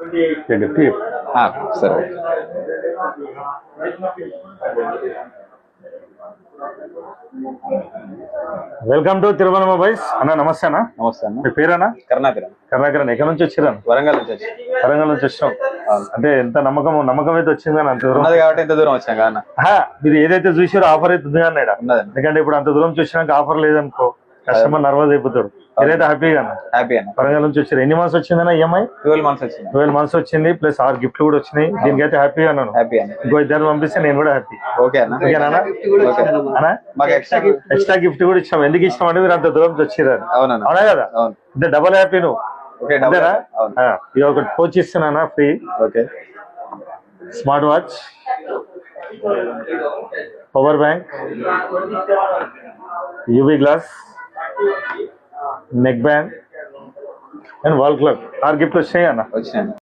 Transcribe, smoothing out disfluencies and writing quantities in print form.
గట్టి సరే. Welcome to Tirumala mobiles అన్న. నమస్తే అన్న. నమస్తే అన్న. మీ పేరన్నా? కరుణాకర్. కర్ణాకరన్. ఎక్కడి నుంచి వచ్చిరా? వరంగల్ నుంచి వచ్చి. వరంగల్ నుంచి వచ్చినాం. అంటే ఎంత నమ్మకం అయితే వచ్చింది అని అంత దూరం ఉన్నది కాబట్టి ఎంత దూరం వచ్చాం కదా అన్న. మీరు ఏదైతే చూసారో ఆఫర్ అయితే ఉంది అన్నాడు. ఉన్నదండి. ఎందుకంటే ఇప్పుడు అంత దూరం చూసినాక ఆఫర్ లేదనుకో కస్టమర్ నర్వస్ అయిపోతాడు. మీరైతే హ్యాపీగా అన్న. హ్యాపీ అన్న. వరంగల్ నుంచి వచ్చారు. ఎన్ని మంత్స్ వచ్చిందన్న ఈఎంఐ? 12 months వచ్చింది. 12 months వచ్చింది. ప్లస్ 6 గిఫ్ట్లు కూడా వచ్చినాయి. దీనికైతే హ్యాపీగా అన్నాను. హ్యాపీ అన్న. ఇంకో ఇద్దరు పంపిస్తే నేను కూడా హ్యాపీ. ఓకే అన్న. ఓకేనా అన్న? మాకు ఎక్స్ట్రా గిఫ్ట్ కూడా ఇచ్చాం. ఎందుకు ఇష్టం అంటే మీరు అంత దూరం నుంచి వచ్చిర్రు. అవునన్న. అవునా కదా? అంటే డబల్ హ్యాపీ నువ్వు. ఓకే. ఇది ఒకటి కోచ్ ఇస్తున్నానా free. Okay. Smart watch, power bank, UV glass, neck band and wall clock. 6 గిఫ్ట్లు వచ్చినాయి అన్న. వచ్చినాయి.